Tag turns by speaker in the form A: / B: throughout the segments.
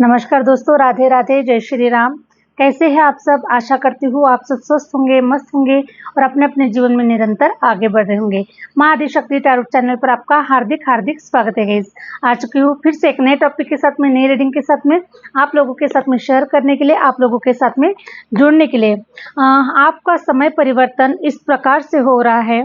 A: नमस्कार दोस्तों, राधे राधे, जय श्री राम। कैसे हैं आप सब? आशा करती हूँ आप सब स्वस्थ होंगे, मस्त होंगे और अपने अपने जीवन में निरंतर आगे बढ़ रहे होंगे। माँ आदिशक्ति टैरोट चैनल पर आपका हार्दिक हार्दिक स्वागत है गाइस। आ चुकी हूँ फिर से एक नए टॉपिक के साथ में, नई रीडिंग के साथ में, आप लोगों के साथ में शेयर करने के लिए, आप लोगों के साथ में जुड़ने के लिए। आपका समय परिवर्तन इस प्रकार से हो रहा है,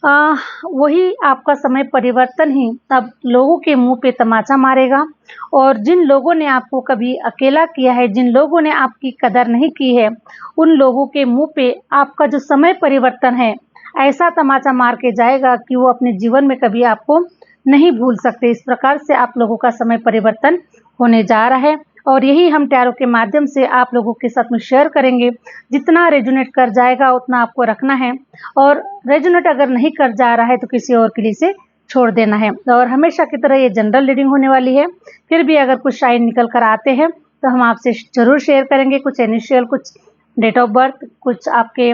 A: वही आपका समय परिवर्तन ही अब लोगों के मुंह पे तमाचा मारेगा। और जिन लोगों ने आपको कभी अकेला किया है, जिन लोगों ने आपकी कदर नहीं की है, उन लोगों के मुंह पे आपका जो समय परिवर्तन है ऐसा तमाचा मार के जाएगा कि वो अपने जीवन में कभी आपको नहीं भूल सकते। इस प्रकार से आप लोगों का समय परिवर्तन होने जा रहा है और यही हम टैरो के माध्यम से आप लोगों के साथ में शेयर करेंगे। जितना रेजोनेट कर जाएगा उतना आपको रखना है, और रेजोनेट अगर नहीं कर जा रहा है तो किसी और के लिए से छोड़ देना है। और हमेशा की तरह ये जनरल रीडिंग होने वाली है, फिर भी अगर कुछ शाइन निकल कर आते हैं तो हम आपसे जरूर शेयर करेंगे। कुछ इनिशियल, कुछ डेट ऑफ बर्थ, कुछ आपके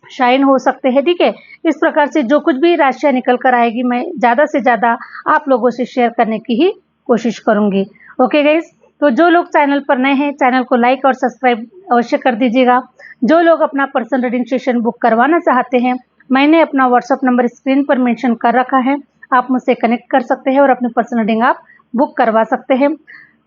A: शाइन हो सकते हैं, ठीक है। इस प्रकार से जो कुछ भी राशियाँ निकल कर आएगी मैं ज़्यादा से ज़्यादा आप लोगों से शेयर करने की ही कोशिश करूँगी। ओके गाइस, तो जो लोग चैनल पर नए हैं चैनल को लाइक और सब्सक्राइब अवश्य कर दीजिएगा। जो लोग अपना पर्सनल रीडिंग सेशन बुक करवाना चाहते हैं, मैंने अपना व्हाट्सअप नंबर स्क्रीन पर मेंशन कर रखा है, आप मुझसे कनेक्ट कर सकते हैं और अपनी पर्सनल रीडिंग आप बुक करवा सकते हैं।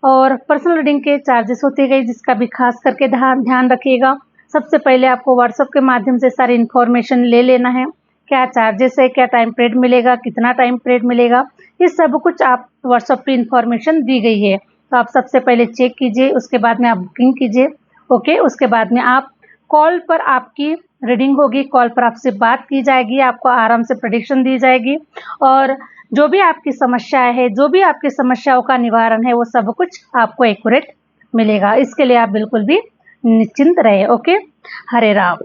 A: और पर्सनल रीडिंग के चार्जेस होते गए, जिसका भी खास करके ध्यान रखिएगा। सबसे पहले आपको व्हाट्सएप के माध्यम से सारी इन्फॉर्मेशन ले लेना है, क्या चार्जेस है, क्या टाइम पीरियड मिलेगा, कितना टाइम पीरियड मिलेगा, इस सब कुछ आप व्हाट्सएप पे इन्फॉर्मेशन दी गई है। तो आप सबसे पहले चेक कीजिए, उसके बाद में आप बुकिंग कीजिए। ओके, उसके बाद में आप कॉल पर आपकी रीडिंग होगी, कॉल पर आपसे बात की जाएगी, आपको आराम से प्रेडिक्शन दी जाएगी और जो भी आपकी समस्याएं है, जो भी आपकी समस्याओं का निवारण है, वो सब कुछ आपको एक्यूरेट मिलेगा। इसके लिए आप बिल्कुल भी निश्चिंत रहे। ओके, हरे राम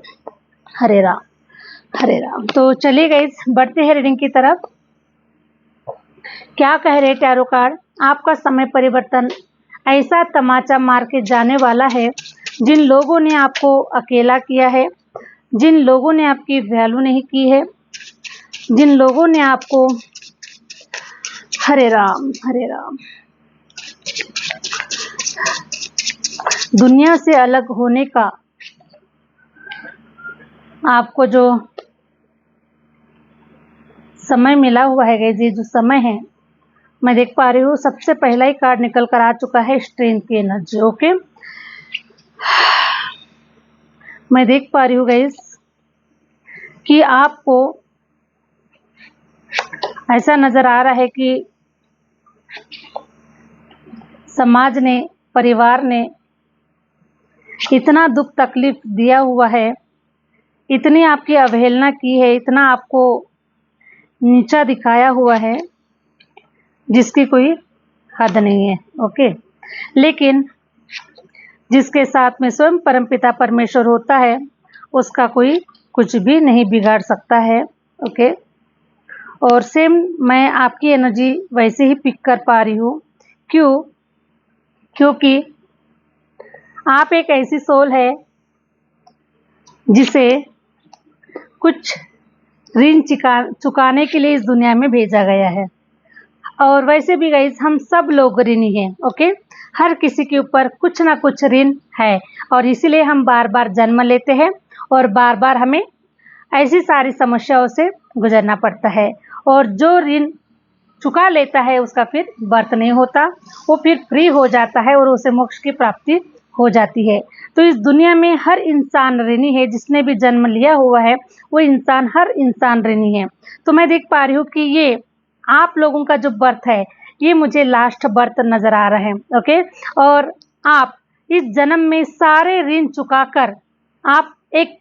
A: हरे राम हरे राम। तो चलिए गाइस, बढ़ते हैं रीडिंग की तरफ। क्या कह रहे टैरो कार्ड? आपका समय परिवर्तन ऐसा तमाचा मार के जाने वाला है, जिन लोगों ने आपको अकेला किया है, जिन लोगों ने आपकी वैल्यू नहीं की है, जिन लोगों ने आपको, हरे राम दुनिया से अलग होने का आपको जो समय मिला हुआ है, ये जो समय है, मैं देख पा रही हूँ सबसे पहला ही कार्ड निकल कर आ चुका है, स्ट्रेंथ की एनर्जी। ओके, मैं देख पा रही हूँ गाइस कि आपको ऐसा नजर आ रहा है कि समाज ने, परिवार ने इतना दुख तकलीफ दिया हुआ है, इतनी आपकी अवहेलना की है, इतना आपको नीचा दिखाया हुआ है जिसकी कोई हद नहीं है। ओके, लेकिन जिसके साथ में स्वयं परमपिता परमेश्वर होता है, उसका कोई कुछ भी नहीं बिगाड़ सकता है। ओके, और सेम मैं आपकी एनर्जी वैसे ही पिक कर पा रही हूँ। क्योंकि आप एक ऐसी सोल है जिसे कुछ ऋण चुकाने के लिए इस दुनिया में भेजा गया है। और वैसे भी गाइस, हम सब लोग ऋणी हैं। ओके, हर किसी के ऊपर कुछ ना कुछ ऋण है और इसीलिए हम बार बार जन्म लेते हैं और बार बार हमें ऐसी सारी समस्याओं से गुजरना पड़ता है। और जो ऋण चुका लेता है उसका फिर बर्थ नहीं होता, वो फिर फ्री हो जाता है और उसे मोक्ष की प्राप्ति हो जाती है। तो इस दुनिया में हर इंसान ऋणी है, जिसने भी जन्म लिया हुआ है वो इंसान, हर इंसान ऋणी है। तो मैं देख पा रही हूँ कि ये आप लोगों का जो बर्थ है, ये मुझे लास्ट बर्थ नजर आ रहा है। ओके, और आप इस जन्म में सारे ऋण चुकाकर आप एक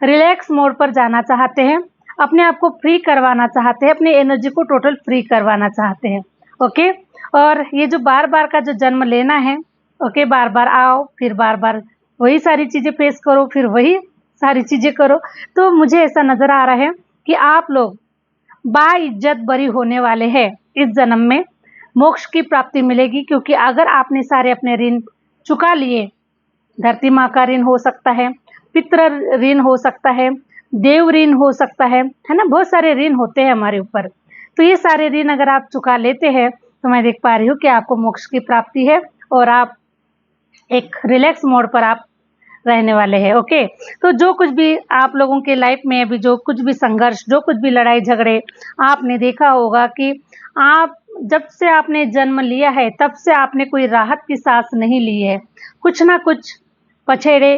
A: रिलैक्स मोड पर जाना चाहते हैं, अपने आप को फ्री करवाना चाहते हैं, अपनी एनर्जी को टोटल फ्री करवाना चाहते हैं। ओके, और ये जो बार बार का जो जन्म लेना है, ओके, बार बार आओ, फिर बार बार वही सारी चीज़ें फेस करो, फिर वही सारी चीज़ें करो, तो मुझे ऐसा नज़र आ रहा है कि आप लोग बाइज्जत बरी होने वाले हैं। इस जन्म में मोक्ष की प्राप्ति मिलेगी, क्योंकि अगर आपने सारे अपने ऋण चुका लिए, धरती माँ का ऋण हो सकता है, पितृ ऋण हो सकता है, देव ऋण हो सकता है ना, बहुत सारे ऋण होते हैं हमारे ऊपर। तो ये सारे ऋण अगर आप चुका लेते हैं तो मैं देख पा रही हूँ कि आपको मोक्ष की प्राप्ति है और आप एक रिलैक्स मोड पर आप रहने वाले हैं। ओके, तो जो कुछ भी आप लोगों के लाइफ में अभी जो कुछ भी संघर्ष, जो कुछ भी लड़ाई झगड़े आपने देखा होगा कि आप जब से आपने जन्म लिया है तब से आपने कोई राहत की सांस नहीं ली है। कुछ ना कुछ पछेड़े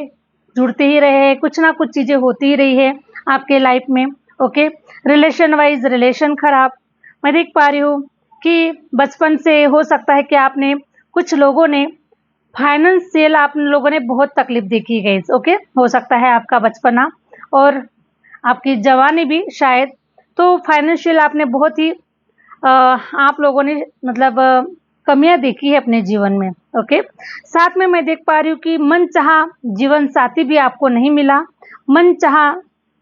A: जुड़ते ही रहे हैं, कुछ ना कुछ चीज़ें होती ही रही है आपके लाइफ में। ओके, रिलेशन वाइज रिलेशन खराब। मैं देख पा रही हूँ कि बचपन से हो सकता है कि आपने कुछ लोगों ने फाइनेंशियल आप लोगों ने बहुत तकलीफ देखी गई। ओके, हो सकता है आपका बचपना और आपकी जवानी भी शायद, तो फाइनेंशियल आपने बहुत ही आप लोगों ने मतलब कमियां देखी है अपने जीवन में। ओके, साथ में मैं देख पा रही हूँ कि मनचाहा जीवन साथी भी आपको नहीं मिला, मनचाहा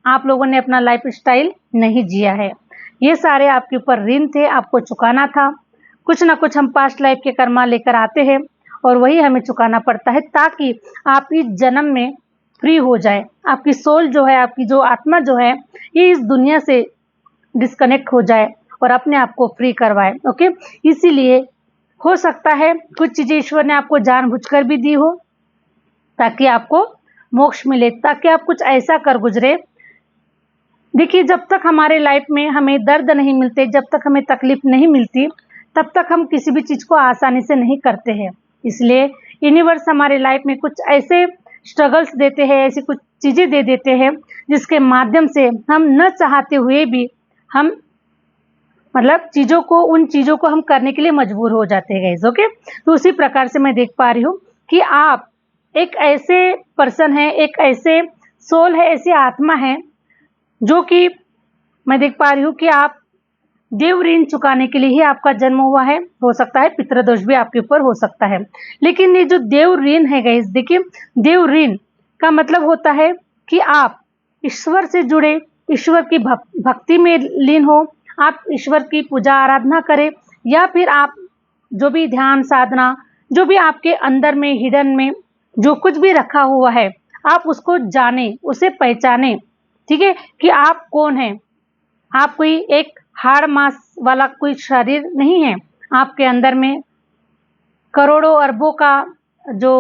A: आप लोगों ने अपना लाइफ स्टाइल नहीं जिया है। ये सारे आपके ऊपर ऋण थे, आपको चुकाना था। कुछ ना कुछ हम पास्ट लाइफ के कर्मा लेकर आते हैं और वही हमें चुकाना पड़ता है ताकि आप इस जन्म में फ्री हो जाए, आपकी सोल जो है, आपकी जो आत्मा जो है, ये इस दुनिया से डिस्कनेक्ट हो जाए और अपने आप को फ्री करवाए। ओके, इसीलिए हो सकता है कुछ चीज़ें ईश्वर ने आपको जानबूझकर भी दी हो ताकि आपको मोक्ष मिले, ताकि आप कुछ ऐसा कर गुजरे। देखिए, जब तक हमारे लाइफ में हमें दर्द नहीं मिलते, जब तक हमें तकलीफ नहीं मिलती, तब तक हम किसी भी चीज़ को आसानी से नहीं करते हैं। इसलिए यूनिवर्स हमारे लाइफ में कुछ ऐसे स्ट्रगल्स देते हैं, ऐसी कुछ चीज़ें दे देते हैं जिसके माध्यम से हम न चाहते हुए भी हम मतलब उन चीज़ों को हम करने के लिए मजबूर हो जाते हैं गाइस। ओके, तो उसी प्रकार से मैं देख पा रही हूँ कि आप एक ऐसे पर्सन हैं, एक ऐसे सोल है, ऐसी आत्मा है जो कि मैं देख पा रही हूँ कि आप देव ऋण चुकाने के लिए ही आपका जन्म हुआ है। हो सकता है पितृदोष भी आपके ऊपर हो सकता है, लेकिन ये जो देव ऋण है गाइस, देखिए देव ऋण का मतलब होता है कि आप ईश्वर से जुड़े, ईश्वर की भक्ति में लीन हो, आप ईश्वर की पूजा आराधना करें, या फिर आप जो भी ध्यान साधना, जो भी आपके अंदर में हिडन में जो कुछ भी रखा हुआ है, आप उसको जाने, उसे पहचाने। ठीक है, कि आप कौन हैं। आप कोई एक हाड़ मांस वाला कोई शरीर नहीं है, आपके अंदर में करोड़ों अरबों का जो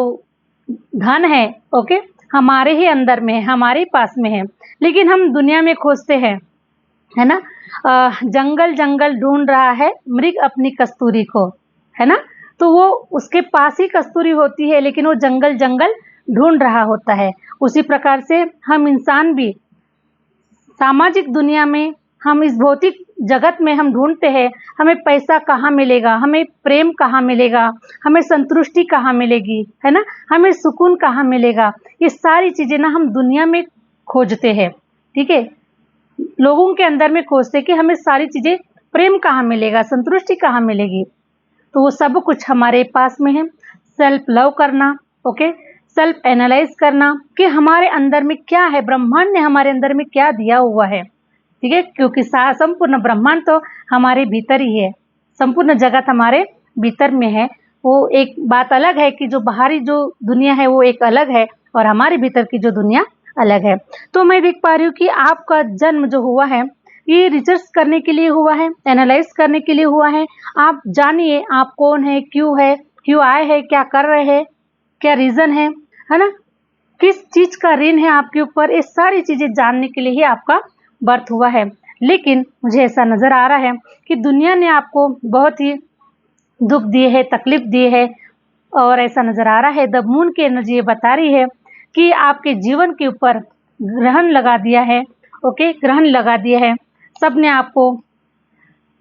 A: धन है, ओके, हमारे ही अंदर में है, हमारे पास में है, लेकिन हम दुनिया में खोजते हैं, है ना। जंगल जंगल ढूंढ रहा है मृग अपनी कस्तूरी को, है ना। तो वो उसके पास ही कस्तूरी होती है, लेकिन वो जंगल जंगल ढूंढ रहा होता है। उसी प्रकार से हम इंसान भी सामाजिक दुनिया में, हम इस भौतिक जगत में हम ढूंढते हैं, हमें पैसा कहाँ मिलेगा, हमें प्रेम कहाँ मिलेगा, हमें संतुष्टि कहाँ मिलेगी, है ना, हमें सुकून कहाँ मिलेगा। ये सारी चीज़ें ना हम दुनिया में खोजते हैं। ठीक है, लोगों के अंदर में खोजते कि हमें सारी चीज़ें, प्रेम कहाँ मिलेगा, संतुष्टि कहाँ मिलेगी। तो वो सब कुछ हमारे पास में है। सेल्फ लव करना, ओके, सेल्फ एनालाइज करना कि हमारे अंदर में क्या है, ब्रह्मांड ने हमारे अंदर में क्या दिया हुआ है। ठीक है, क्योंकि संपूर्ण ब्रह्मांड तो हमारे भीतर ही है, संपूर्ण जगत हमारे भीतर में है। वो एक बात अलग है कि जो बाहरी जो दुनिया है वो एक अलग है और हमारे भीतर की जो दुनिया अलग है। तो मैं देख पा रही हूँ कि आपका जन्म जो हुआ है ये रिसर्च करने के लिए हुआ है, एनालाइज करने के लिए हुआ है। आप जानिए आप कौन है, क्यों आए हैं, क्या कर रहे हैं, क्या रीज़न है ना, किस चीज़ का ऋण है आपके ऊपर, ये सारी चीज़ें जानने के लिए ही आपका बर्थ हुआ है। लेकिन मुझे ऐसा नज़र आ रहा है कि दुनिया ने आपको बहुत ही दुख दिए है, तकलीफ दी है, और ऐसा नज़र आ रहा है द मून की एनर्जी ये बता रही है कि आपके जीवन के ऊपर ग्रहण लगा दिया है। ओके, ग्रहण लगा दिया है। सब ने आपको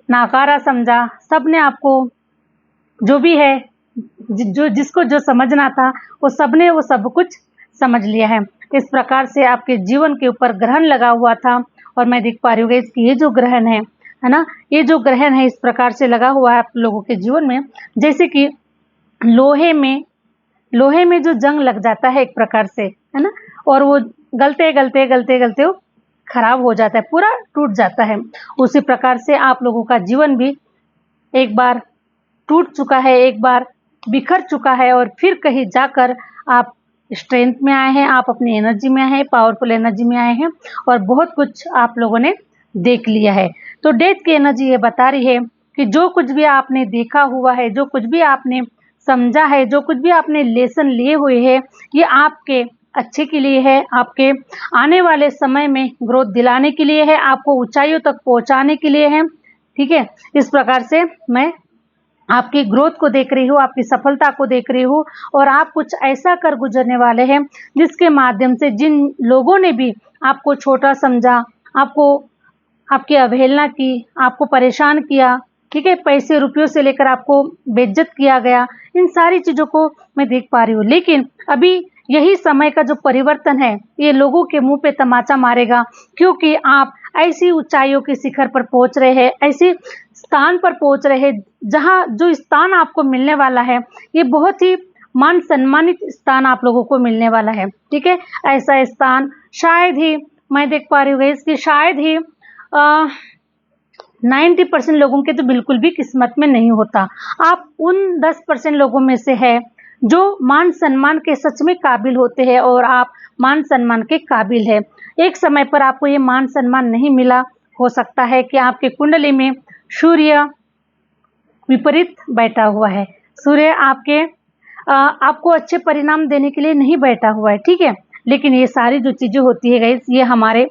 A: नाकारा समझा, सब ने आपको जो भी है, जिसको जो समझना था वो सब ने वो सब कुछ समझ लिया है। इस प्रकार से आपके जीवन के ऊपर ग्रहण लगा हुआ था और मैं देख पा रही हूँ कि ये जो ग्रहण है ना, ये जो ग्रहण है इस प्रकार से लगा हुआ है आप लोगों के जीवन में, जैसे कि लोहे में जो जंग लग जाता है एक प्रकार से, है ना, और वो गलते गलते गलते गलते वो खराब हो जाता है, पूरा टूट जाता है। उसी प्रकार से आप लोगों का जीवन भी एक बार टूट चुका है, एक बार बिखर चुका है, और फिर कहीं जाकर आप स्ट्रेंथ में आए हैं, आप अपनी एनर्जी में आए हैं, पावरफुल एनर्जी में आए हैं, और बहुत कुछ आप लोगों ने देख लिया है। तो डेथ की एनर्जी ये बता रही है कि जो कुछ भी आपने देखा हुआ है, जो कुछ भी आपने समझा है, जो कुछ भी आपने लेसन लिए हुए हैं, ये आपके अच्छे के लिए है, आपके आने वाले समय में ग्रोथ दिलाने के लिए है, आपको ऊंचाइयों तक पहुंचाने के लिए है। ठीक है, इस प्रकार से मैं आपकी ग्रोथ को देख रही हूँ, आपकी सफलता को देख रही हूँ, और आप कुछ ऐसा कर गुजरने वाले हैं जिसके माध्यम से जिन लोगों ने भी आपको छोटा समझा, आपको आपकी अवहेलना की, आपको परेशान किया, ठीक है, पैसे रुपयों से लेकर आपको बेइज्जत किया गया, इन सारी चीज़ों को मैं देख पा रही हूँ। लेकिन अभी यही समय का जो परिवर्तन है, ये लोगों के मुंह पे तमाचा मारेगा, क्योंकि आप ऐसी ऊंचाइयों के शिखर पर पहुंच रहे हैं, ऐसे स्थान पर पहुंच रहे हैं जहां जो स्थान आपको मिलने वाला है, ये बहुत ही मान सम्मानित स्थान आप लोगों को मिलने वाला है। ठीक है, ऐसा स्थान शायद ही मैं देख पा रही हूँ कि शायद ही 90% लोगों के तो बिल्कुल भी किस्मत में नहीं होता। आप उन 10% लोगों में से है जो मान सम्मान के सच में काबिल होते हैं, और आप मान सम्मान के काबिल है। एक समय पर आपको ये मान सम्मान नहीं मिला, हो सकता है कि आपके कुंडली में सूर्य विपरीत बैठा हुआ है, सूर्य आपको अच्छे परिणाम देने के लिए नहीं बैठा हुआ है। ठीक है, लेकिन ये सारी जो चीज़ें होती है गाइस, ये हमारे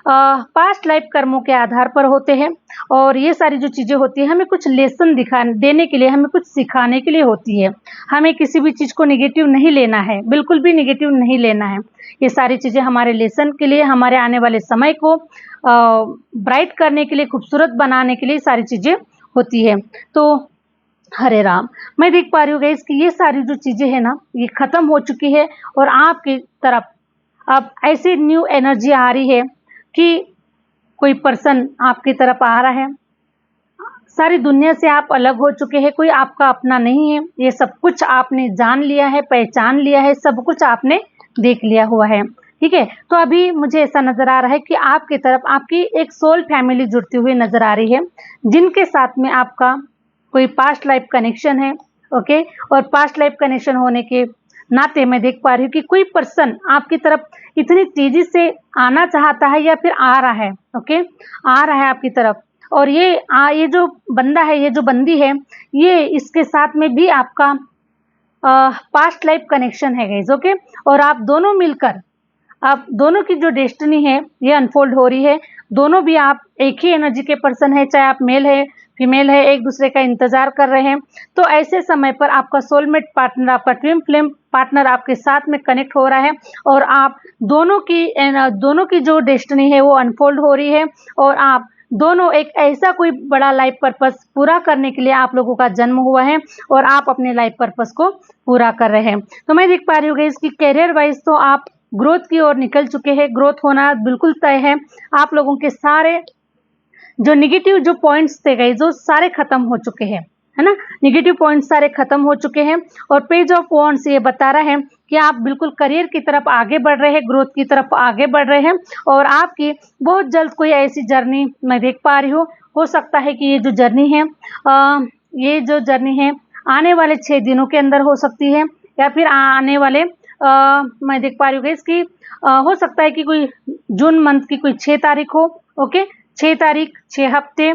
A: पास्ट लाइफ कर्मों के आधार पर होते हैं, और ये सारी जो चीज़ें होती है हमें कुछ लेसन देने के लिए, हमें कुछ सिखाने के लिए होती है। हमें किसी भी चीज़ को निगेटिव नहीं लेना है, बिल्कुल भी निगेटिव नहीं लेना है। ये सारी चीज़ें हमारे लेसन के लिए, हमारे आने वाले समय को ब्राइट करने के लिए, खूबसूरत बनाने के लिए सारी चीज़ें होती है। तो हरे राम, मैं देख पा रही हूँ गाइस कि ये सारी जो चीज़ें हैं ना, ये ख़त्म हो चुकी है, और आपकी तरफ अब ऐसी न्यू एनर्जी आ रही है कि कोई पर्सन आपकी तरफ आ रहा है। सारी दुनिया से आप अलग हो चुके हैं, कोई आपका अपना नहीं है, ये सब कुछ आपने जान लिया है, पहचान लिया है, सब कुछ आपने देख लिया हुआ है। ठीक है, तो अभी मुझे ऐसा नज़र आ रहा है कि आपकी तरफ आपकी एक सोल फैमिली जुड़ती हुई नज़र आ रही है, जिनके साथ में आपका कोई पास्ट लाइफ कनेक्शन है। ओके, और पास्ट लाइफ कनेक्शन होने के नाते मैं देख पा रही हूँ कि कोई पर्सन आपकी तरफ इतनी तेजी से आना चाहता है, या फिर आ रहा है। ओके, आ रहा है आपकी तरफ, और ये जो बंदा है, ये जो बंदी है, ये इसके साथ में भी आपका पास्ट लाइफ कनेक्शन है गाइस। ओके, और आप दोनों मिलकर, आप दोनों की जो डेस्टिनी है ये अनफोल्ड हो रही है। दोनों भी आप एक ही एनर्जी के पर्सन है, चाहे आप मेल है फीमेल है, एक दूसरे का इंतजार कर रहे हैं। तो ऐसे समय पर आपका सोलमेट पार्टनर, आपका ट्विन फ्लेम पार्टनर आपके साथ में कनेक्ट हो रहा है, और आप दोनों की जो डेस्टिनी है वो अनफोल्ड हो रही है, और आप दोनों एक ऐसा कोई बड़ा लाइफ पर्पस पूरा करने के लिए आप लोगों का जन्म हुआ है, और आप अपने लाइफ पर्पस को पूरा कर रहे हैं। तो मैं देख पा रही हूँ इसकी कैरियर वाइज तो आप ग्रोथ की ओर निकल चुके हैं, ग्रोथ होना बिल्कुल तय है। आप लोगों के सारे जो निगेटिव जो पॉइंट्स थे गाइस, जो सारे खत्म हो चुके हैं, है ना, निगेटिव पॉइंट्स सारे खत्म हो चुके हैं, और पेज ऑफ वॉन्ड्स ये बता रहा है कि आप बिल्कुल करियर की तरफ आगे बढ़ रहे हैं, ग्रोथ की तरफ आगे बढ़ रहे हैं, और आपकी बहुत जल्द कोई ऐसी जर्नी मैं देख पा रही हूँ। हो सकता है कि ये जो जर्नी है आने वाले 6 दिनों के अंदर हो सकती है, या फिर आने वाले मैं देख पा रही हूँ इसकी हो सकता है कि कोई जून मंथ की कोई 6 तारीख हो। ओके, 6 तारीख, 6 हफ्ते,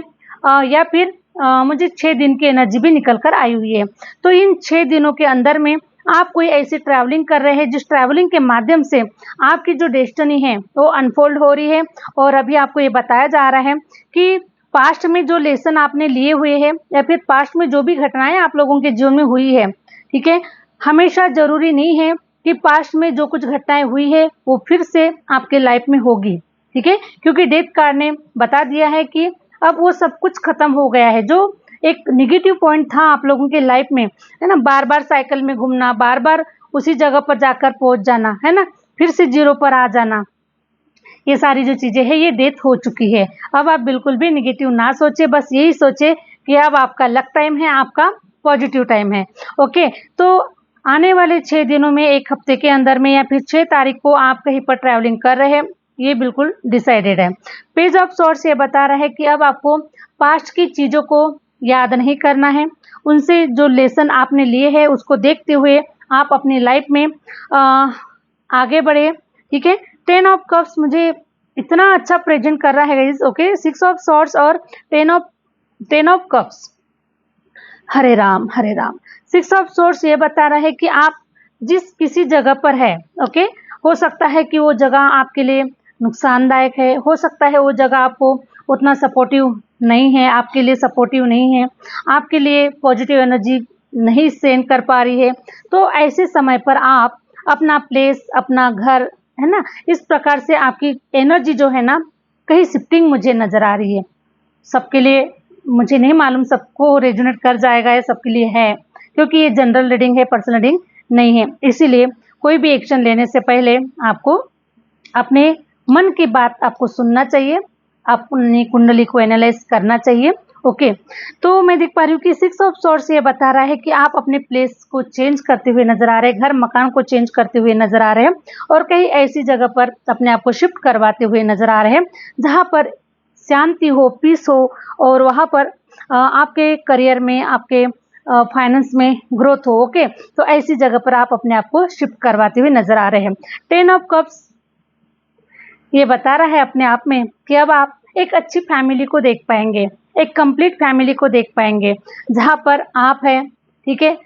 A: या फिर मुझे 6 दिन की एनर्जी भी निकल कर आई हुई है। तो इन 6 दिनों के अंदर में आप कोई ऐसी ट्रैवलिंग कर रहे हैं जिस ट्रैवलिंग के माध्यम से आपकी जो डेस्टिनी है वो अनफोल्ड हो रही है, और अभी आपको ये बताया जा रहा है कि पास्ट में जो लेसन आपने लिए हुए हैं, या फिर पास्ट में जो भी घटनाएं आप लोगों के जीवन में हुई है, ठीक है, हमेशा जरूरी नहीं है कि पास्ट में जो कुछ घटनाएं हुई है वो फिर से आपके लाइफ में होगी। ठीक है, क्योंकि डेथ कार्ड ने बता दिया है कि अब वो सब कुछ खत्म हो गया है। जो एक निगेटिव पॉइंट था आप लोगों के लाइफ में, है ना, बार बार साइकिल में घूमना, बार बार उसी जगह पर जाकर पहुंच जाना, है ना, फिर से जीरो पर आ जाना, ये सारी जो चीजें हैं ये डेथ हो चुकी है। अब आप बिल्कुल भी निगेटिव ना सोचे, बस यही सोचे कि अब आपका लक टाइम है, आपका पॉजिटिव टाइम है। ओके, तो आने वाले 6 दिनों में, 1 हफ्ते के अंदर में, या फिर 6 तारीख को आप कहीं पर ट्रैवलिंग कर रहे हैं, ये बिल्कुल डिसाइडेड है। पेज ऑफ सॉर्ड्स ये बता रहा है कि अब आपको पास्ट की चीज़ों को याद नहीं करना है, उनसे जो लेसन आपने लिए हैं उसको देखते हुए आप अपनी लाइफ में आगे बढ़े। ठीक है, 10 ऑफ कप्स मुझे इतना अच्छा प्रेजेंट कर रहा है गाइस। ओके, 6 ऑफ सॉर्ड्स और 10 of cups, Hare Ram Hare Ram. Six of source ये बता रहा है कि आप जिस किसी जगह पर है, ओके, हो सकता है कि वो जगह आपके लिए नुकसानदायक है, हो सकता है वो जगह आपको उतना सपोर्टिव नहीं है, आपके लिए सपोर्टिव नहीं है, आपके लिए पॉजिटिव एनर्जी नहीं सेंड कर पा रही है। तो ऐसे समय पर आप अपना प्लेस, अपना घर, है ना, इस प्रकार से आपकी एनर्जी जो है ना, कहीं शिफ्टिंग मुझे नजर आ रही है। सबके लिए मुझे नहीं मालूम सबको रेजोनेट कर जाएगा या सबके लिए है, क्योंकि ये जनरल रीडिंग है, पर्सनल रीडिंग नहीं है। इसीलिए कोई भी एक्शन लेने से पहले आपको अपने मन की बात आपको सुनना चाहिए, अपनी कुंडली को एनालाइज करना चाहिए। ओके, तो मैं देख पा रही हूँ कि सिक्स ऑफ सॉर्ड्स ये बता रहा है कि आप अपने प्लेस को चेंज करते हुए नजर आ रहे हैं, घर मकान को चेंज करते हुए नजर आ रहे हैं, और कहीं ऐसी जगह पर अपने आप को शिफ्ट करवाते हुए नजर आ रहे हैं जहाँ पर शांति हो, पीस हो, और वहाँ पर आपके करियर में, आपके फाइनेंस में ग्रोथ हो। ओके, तो ऐसी जगह पर आप अपने आप को शिफ्ट करवाते हुए नजर आ रहे हैं। 10 ऑफ कप्स ये बता रहा है अपने आप में कि अब आप एक अच्छी फैमिली को देख पाएंगे, एक कंप्लीट फैमिली को देख पाएंगे जहाँ पर आप हैं, ठीक है,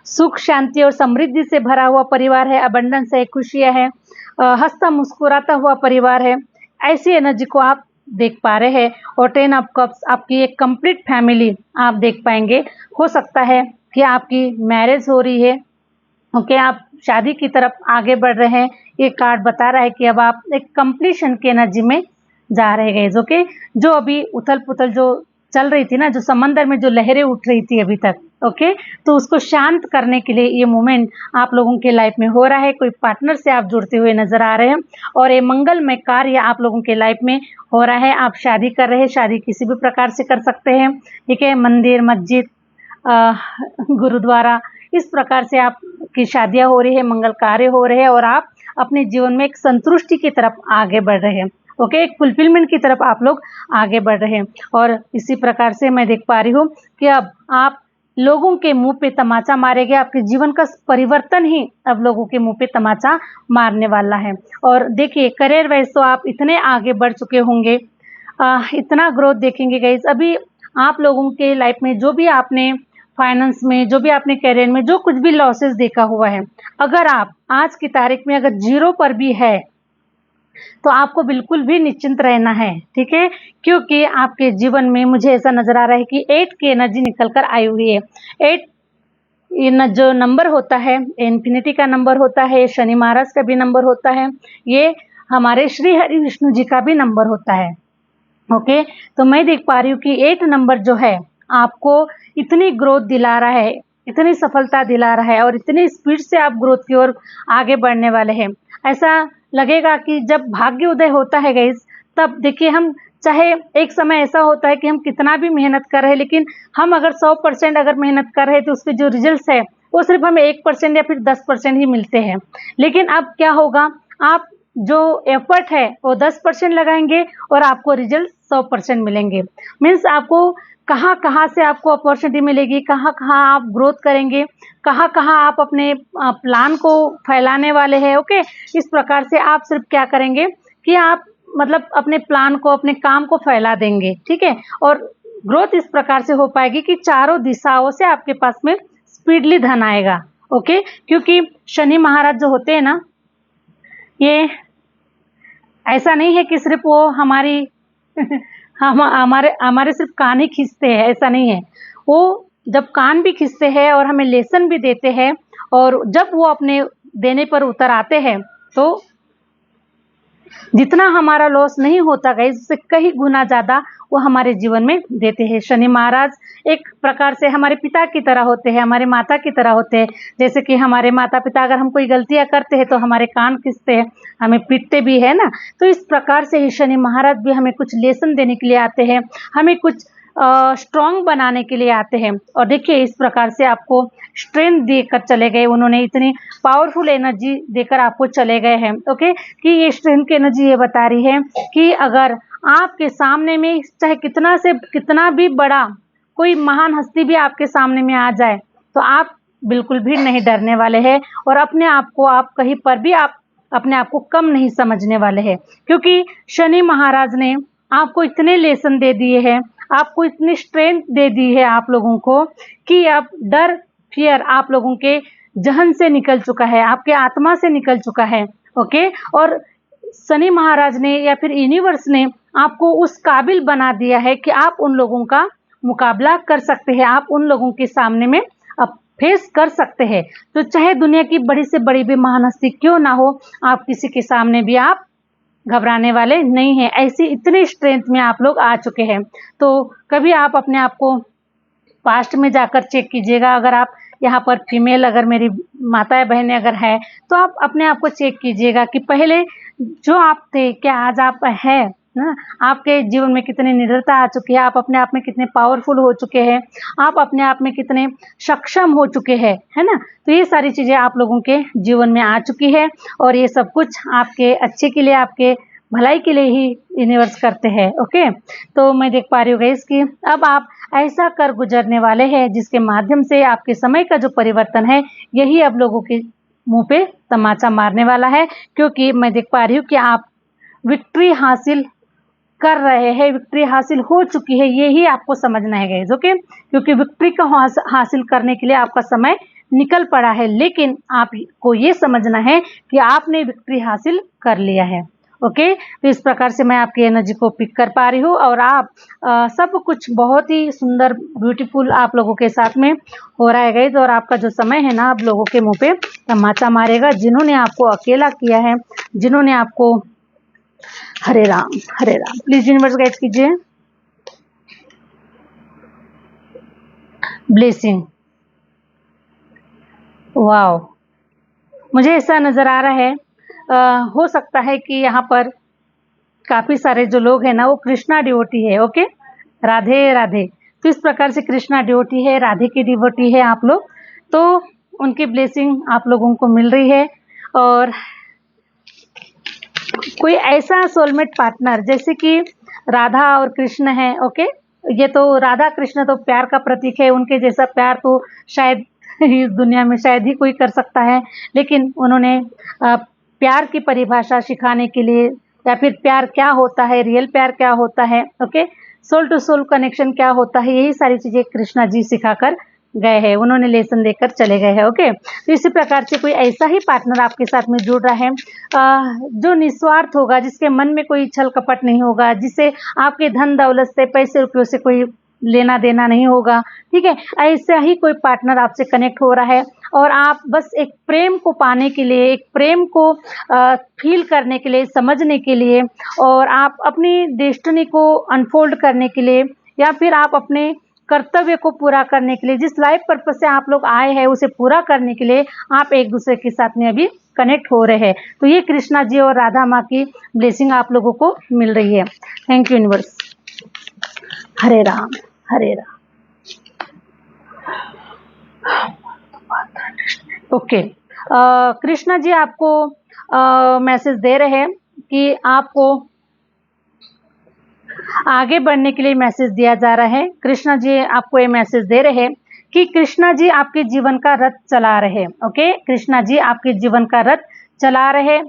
A: सुख शांति और समृद्धि से भरा हुआ परिवार है, अबंडेंस है, खुशियां है, हंसता मुस्कुराता हुआ परिवार है। ऐसी एनर्जी को आप देख पा रहे हैं। और 10 ऑफ कप्स आपकी एक कंप्लीट फैमिली आप देख पाएंगे। हो सकता है कि आपकी मैरिज हो रही है, ओके, आप शादी की तरफ आगे बढ़ रहे हैं। ये कार्ड बता रहा है कि अब आप एक कंप्लीशन की एनर्जी में जा रहे हैं। ओके, जो अभी उथल पुथल जो चल रही थी ना, जो समंदर में जो लहरें उठ रही थी अभी तक, ओके, तो उसको शांत करने के लिए ये मोमेंट आप लोगों के लाइफ में हो रहा है। कोई पार्टनर से आप जुड़ते हुए नजर आ रहे हैं और ये मंगलमय कार्य आप लोगों के लाइफ में हो रहा है। आप शादी कर रहे हैं, शादी किसी भी प्रकार से कर सकते हैं, ठीक है, मंदिर, मस्जिद, गुरुद्वारा, इस प्रकार से आपकी शादियां हो रही है, मंगल कार्य हो रहे हैं, और आप अपने जीवन में एक संतुष्टि की तरफ आगे बढ़ रहे हैं। ओके, एक फुलफिलमेंट की तरफ आप लोग आगे बढ़ रहे हैं। और इसी प्रकार से मैं देख पा रही हूँ कि अब आप लोगों के मुंह पे तमाचा मारेंगे। आपके जीवन का परिवर्तन ही अब लोगों के मुंह पे तमाचा मारने वाला है। और देखिए, करियर वाइज तो आप इतने आगे बढ़ चुके होंगे, इतना ग्रोथ देखेंगे गाइस। अभी आप लोगों के लाइफ में जो भी आपने फाइनेंस में, जो भी आपने करियर में जो कुछ भी लॉसेस देखा हुआ है, अगर आप आज की तारीख में अगर जीरो पर भी है तो आपको बिल्कुल भी निश्चिंत रहना है, ठीक है, क्योंकि आपके जीवन में मुझे ऐसा नजर आ रहा है कि 8 की एनर्जी निकल कर आई हुई है। 8 जो नंबर होता है, इन्फिनिटी का नंबर होता है, शनि महाराज का भी नंबर होता है, ये हमारे श्री हरि विष्णु जी का भी नंबर होता है। ओके, तो मैं देख पा रही हूँ कि 8 नंबर जो है आपको इतनी ग्रोथ दिला रहा है, इतनी सफलता दिला रहा है, और इतनी स्पीड से आप ग्रोथ की ओर आगे बढ़ने वाले हैं। ऐसा लगेगा कि जब भाग्य उदय होता है गाइस, तब देखिए, हम चाहे एक समय ऐसा होता है कि हम कितना भी मेहनत कर रहे हैं, लेकिन हम अगर 100% अगर मेहनत कर रहे हैं तो उसके जो रिजल्ट है वो सिर्फ हमें 1% या फिर 10% ही मिलते हैं। लेकिन अब क्या होगा, आप जो एफर्ट है वो 10% लगाएंगे और आपको रिजल्ट 100% मिलेंगे। मीन्स आपको कहाँ कहाँ से आपको अपॉर्चुनिटी मिलेगी, कहाँ कहाँ आप ग्रोथ करेंगे, कहाँ कहाँ आप अपने प्लान को फैलाने वाले हैं। ओके, इस प्रकार से आप सिर्फ क्या करेंगे कि आप मतलब अपने प्लान को, अपने काम को फैला देंगे, ठीक है, और ग्रोथ इस प्रकार से हो पाएगी कि चारों दिशाओं से आपके पास में स्पीडली धन आएगा। ओके, क्योंकि शनि महाराज जो होते हैं ना, ये ऐसा नहीं है कि सिर्फ वो हमारी हमारे हमारे सिर्फ कान ही खींचते हैं, ऐसा नहीं है। वो जब कान भी खींचते हैं और हमें लेसन भी देते हैं, और जब वो अपने देने पर उतर आते हैं तो जितना हमारा लॉस नहीं होता गाइस, उससे कई गुना ज़्यादा वो हमारे जीवन में देते हैं। शनि महाराज एक प्रकार से हमारे पिता की तरह होते हैं, हमारे माता की तरह होते हैं। जैसे कि हमारे माता पिता अगर हम कोई गलतियां करते हैं तो हमारे कान खींचते हैं, हमें पीटते भी है ना। तो इस प्रकार से ही शनि महाराज भी हमें कुछ लेसन देने के लिए आते हैं, हमें कुछ स्ट्रॉन्ग बनाने के लिए आते हैं। और देखिए, इस प्रकार से आपको स्ट्रेंथ देकर चले गए, उन्होंने इतनी पावरफुल एनर्जी देकर आपको चले गए हैं। ओके, कि ये स्ट्रेंथ की एनर्जी ये बता रही है कि अगर आपके सामने में चाहे कितना से कितना भी बड़ा कोई महान हस्ती भी आपके सामने में आ जाए, तो आप बिल्कुल भी नहीं डरने वाले हैं, और अपने आप को आप कहीं पर भी आप अपने आप को कम नहीं समझने वाले हैं। क्योंकि शनि महाराज ने आपको इतने लेसन दे दिए हैं, आपको इतनी स्ट्रेंथ दे दी है आप लोगों को कि अब डर फियर आप लोगों के जहन से निकल चुका है, आपके आत्मा से निकल चुका है। ओके, और शनि महाराज ने या फिर यूनिवर्स ने आपको उस काबिल बना दिया है कि आप उन लोगों का मुकाबला कर सकते हैं, आप उन लोगों के सामने में अब फेस कर सकते हैं। तो चाहे दुनिया की बड़ी से बड़ी भी महान हस्ती क्यों ना हो, आप किसी के सामने भी आप घबराने वाले नहीं हैं। ऐसी इतनी स्ट्रेंथ में आप लोग आ चुके हैं। तो कभी आप अपने आप को पास्ट में जाकर चेक कीजिएगा। अगर आप यहाँ पर फीमेल, अगर मेरी माताएं बहनें अगर है, तो आप अपने आप को चेक कीजिएगा कि पहले जो आप थे क्या आज आप है ना। आपके जीवन में कितनी निडरता आ चुकी है, आप अपने आप में कितने पावरफुल हो चुके हैं, आप अपने आप में कितने सक्षम हो चुके हैं, है ना। तो ये सारी चीज़ें आप लोगों के जीवन में आ चुकी है और ये सब कुछ आपके अच्छे के लिए, आपके भलाई के लिए ही यूनिवर्स करते हैं। ओके, तो मैं देख पा रही हूँ गाइस कि अब आप ऐसा कर गुजरने वाले हैं जिसके माध्यम से आपके समय का जो परिवर्तन है यही अब लोगों के मुंह पे तमाचा मारने वाला है, क्योंकि मैं देख पा रही हूँ कि आप विक्ट्री हासिल कर रहे हैं, विक्ट्री हासिल हो चुकी है, ये ही आपको समझना है गाइस। ओके, क्योंकि विक्ट्री का हासिल करने के लिए आपका समय निकल पड़ा है, लेकिन आपको ये समझना है कि आपने विक्ट्री हासिल कर लिया है। ओके, तो इस प्रकार से मैं आपकी एनर्जी को पिक कर पा रही हूँ और आप सब कुछ बहुत ही सुंदर ब्यूटीफुल आप लोगों के साथ में हो रहा है गाइस। और आपका जो समय है ना, आप लोगों के मुंह पे तमाचा मारेगा, जिन्होंने आपको अकेला किया है, जिन्होंने आपको हरे राम प्लीज यूनिवर्स गाइड कीजिए। ब्लेसिंग, वाओ, मुझे ऐसा नजर आ रहा है हो सकता है कि यहाँ पर काफी सारे जो लोग हैं ना वो कृष्णा डिवोटी है। ओके, राधे राधे। तो इस प्रकार से कृष्णा डिवोटी है, राधे की डिवोटी है आप लोग, तो उनकी ब्लेसिंग आप लोगों को मिल रही है। और कोई ऐसा सोलमेट पार्टनर जैसे कि राधा और कृष्ण है। ओके, ये तो राधा कृष्ण तो प्यार का प्रतीक है, उनके जैसा प्यार तो शायद इस दुनिया में शायद ही कोई कर सकता है। लेकिन उन्होंने प्यार की परिभाषा सिखाने के लिए, या फिर प्यार क्या होता है, रियल प्यार क्या होता है, okay, soul to soul connection क्या होता है, यही सारी चीज़ें कृष्णा जी सिखाकर गए हैं, उन्होंने लेसन देकर चले गए हैं। ओके, तो इसी प्रकार से कोई ऐसा ही पार्टनर आपके साथ में जुड़ रहा है जो निस्वार्थ होगा, जिसके मन में कोई छल कपट नहीं होगा, जिसे आपके धन दौलत से, पैसे रुपयों से कोई लेना देना नहीं होगा। ठीक है, ऐसा ही कोई पार्टनर आपसे कनेक्ट हो रहा है और आप बस एक प्रेम को पाने के लिए, एक प्रेम को फील करने के लिए, समझने के लिए, और आप अपनी डेस्टिनी को अनफोल्ड करने के लिए, या फिर आप अपने कर्तव्य को पूरा करने के लिए, जिस लाइफ पर्पज से आप लोग आए हैं उसे पूरा करने के लिए आप एक दूसरे के साथ में अभी कनेक्ट हो रहे हैं। तो ये कृष्णा जी और राधा माँ की ब्लेसिंग आप लोगों को मिल रही है। Thank you universe. Hare Ram Hare Ram. Okay, Krishna ji आपको मैसेज दे रहे हैं कि आपको आगे बढ़ने के लिए मैसेज दिया जा रहा है। कृष्णा जी आपको ये मैसेज दे रहे हैं कि कृष्णा जी आपके जीवन का रथ चला रहे। ओके, कृष्णा जी आपके जीवन का रथ चला रहे,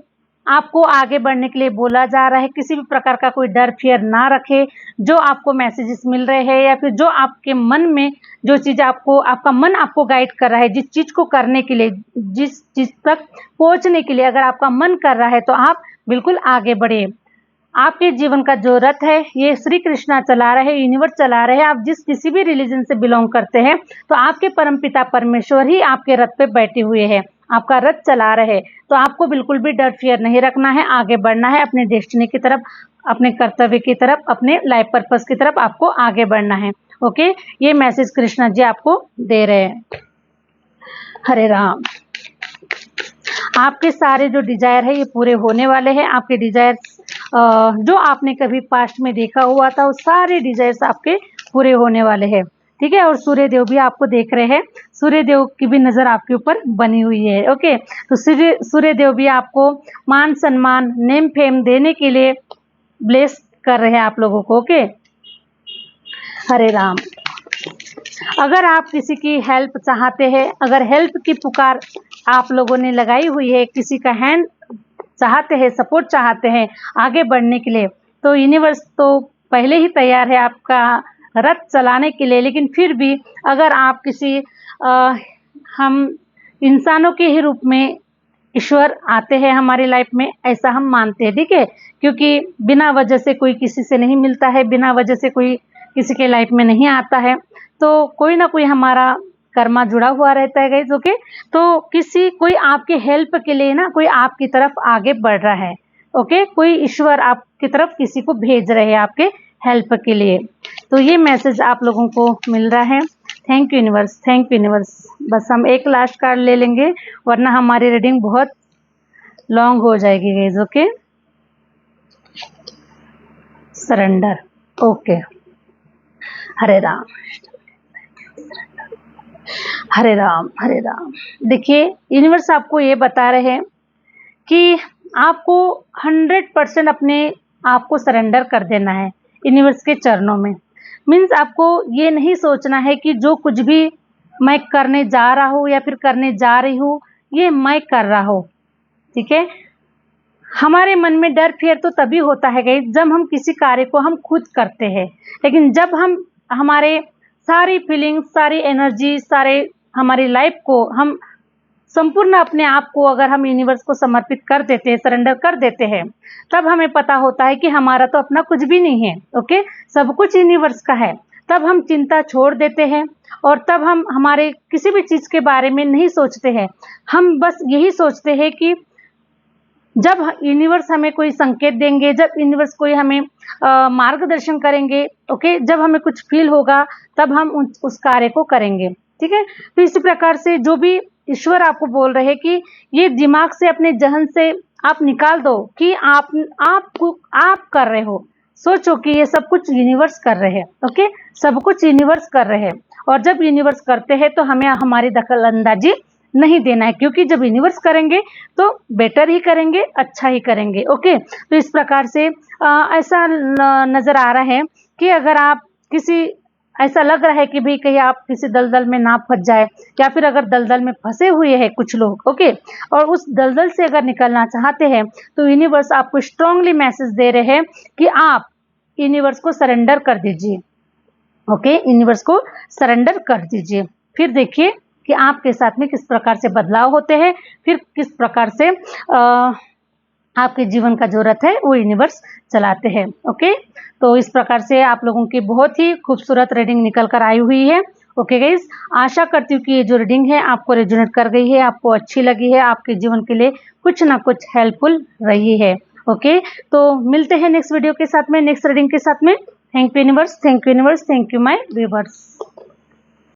A: आपको आगे बढ़ने के लिए बोला जा रहा है। किसी भी प्रकार का कोई डर फियर ना रखे। जो आपको मैसेजेस मिल रहे हैं या फिर जो आपके मन में जो चीज़ आपको, आपका मन आपको गाइड कर रहा है, जिस चीज़ को करने के लिए, जिस चीज़ तक पहुंचने के लिए अगर आपका मन कर रहा है तो आप बिल्कुल आगे बढ़े। आपके जीवन का जो रथ है ये श्री कृष्णा चला रहे, यूनिवर्स चला रहे हैं। आप जिस किसी भी रिलीजन से बिलोंग करते हैं तो आपके परमपिता परमेश्वर ही आपके रथ पे बैठे हुए हैं, आपका रथ चला रहे। तो आपको बिल्कुल भी डर फियर नहीं रखना है, आगे बढ़ना है अपने डेस्टिनी की तरफ, अपने कर्तव्य की तरफ, अपने लाइफ पर्पस की तरफ आपको आगे बढ़ना है। ओके, ये मैसेज कृष्णा जी आपको दे रहे हैं। हरे राम। आपके सारे जो डिजायर है ये पूरे होने वाले हैं। आपके डिजायर जो आपने कभी पास्ट में देखा हुआ था वो सारे डिजायर्स आपके पूरे होने वाले हैं। ठीक है, और सूर्य देव भी आपको देख रहे हैं, सूर्य देव की भी नज़र आपके ऊपर बनी हुई है। ओके, तो सूर्य देव भी आपको मान सम्मान नेम फेम देने के लिए ब्लेस कर रहे हैं आप लोगों को। ओके, हरे राम। अगर आप किसी की हेल्प चाहते हैं, अगर हेल्प की पुकार आप लोगों ने लगाई हुई है, किसी का हैंड चाहते हैं, सपोर्ट चाहते हैं आगे बढ़ने के लिए, तो यूनिवर्स तो पहले ही तैयार है आपका रथ चलाने के लिए, लेकिन फिर भी अगर आप किसी हम इंसानों के ही रूप में ईश्वर आते हैं हमारी लाइफ में, ऐसा हम मानते हैं, ठीक है। क्योंकि बिना वजह से कोई किसी से नहीं मिलता है, बिना वजह से कोई किसी के लाइफ में नहीं आता है, तो कोई ना कोई हमारा कर्मा जुड़ा हुआ रहता है गाइस, ओके। तो कोई आपके हेल्प के लिए ना, कोई आपकी तरफ आगे बढ़ रहा है, ओके। कोई ईश्वर आपकी तरफ किसी को भेज रहे हैं आपके हेल्प के लिए। तो ये मैसेज आप लोगों को मिल रहा है। Thank you universe, thank you universe. बस हम एक लास्ट कार्ड ले लेंगे, वरना हमारी रीडिंग बहुत लॉन्ग हो जाएगी guys, okay. Surrender, okay. Hare Ram, Hare Ram, Hare Ram. देखिए यूनिवर्स आपको ये बता रहे हैं कि आपको 100% अपने आप को सरेंडर कर देना है यूनिवर्स के चरणों में। मीन्स आपको ये नहीं सोचना है कि जो कुछ भी मैं करने जा रहा हूँ या फिर करने जा रही हूँ, ये मैं कर रहा हूँ, ठीक है। हमारे मन में डर फियर तो तभी होता है गाइस जब हम किसी कार्य को हम खुद करते हैं, लेकिन जब हम हमारे सारी फीलिंग्स, सारी एनर्जी, सारे हमारी लाइफ को हम संपूर्ण अपने आप को अगर हम यूनिवर्स को समर्पित कर देते हैं, सरेंडर कर देते हैं, तब हमें पता होता है कि हमारा तो अपना कुछ भी नहीं है, ओके। सब कुछ यूनिवर्स का है। तब हम चिंता छोड़ देते हैं और तब हम हमारे किसी भी चीज़ के बारे में नहीं सोचते हैं। हम बस यही सोचते हैं कि जब यूनिवर्स हमें कोई संकेत देंगे, जब यूनिवर्स कोई हमें मार्गदर्शन करेंगे, ओके, जब हमें कुछ फील होगा तब हम उस कार्य को करेंगे, ठीक है। तो इसी प्रकार से जो भी ईश्वर आपको बोल रहे हैं कि ये दिमाग से, अपने जहन से आप निकाल दो कि आप कर रहे हो। सोचो कि ये सब कुछ यूनिवर्स कर रहे हैं, ओके। सब कुछ यूनिवर्स कर रहे हैं, और जब यूनिवर्स करते हैं तो हमें हमारी दखल अंदाजी नहीं देना है, क्योंकि जब यूनिवर्स करेंगे तो बेटर ही करेंगे, अच्छा ही करेंगे, ओके। तो इस प्रकार से ऐसा नज़र आ रहा है कि अगर आप ऐसा लग रहा है कि भाई कहीं आप किसी दलदल में ना फंस जाए, या फिर अगर दलदल में फंसे हुए हैं कुछ लोग, ओके, और उस दलदल से अगर निकलना चाहते हैं, तो यूनिवर्स आपको स्ट्रांगली मैसेज दे रहे हैं कि आप यूनिवर्स को सरेंडर कर दीजिए, ओके। यूनिवर्स को सरेंडर कर दीजिए, फिर देखिए कि आपके साथ में किस प्रकार से बदलाव होते हैं, फिर किस प्रकार से आपके जीवन का जो रथ है वो यूनिवर्स चलाते हैं, ओके। तो इस प्रकार से आप लोगों की बहुत ही खूबसूरत रीडिंग निकल कर आई हुई है, ओके गाइस। आशा करती हूँ कि ये जो रीडिंग है आपको रेजोनेट कर गई है, आपको अच्छी लगी है, आपके जीवन के लिए कुछ ना कुछ हेल्पफुल रही है, ओके। तो मिलते हैं नेक्स्ट वीडियो के साथ में, नेक्स्ट रीडिंग के साथ में। Thank you universe, thank you universe, thank you my viewers.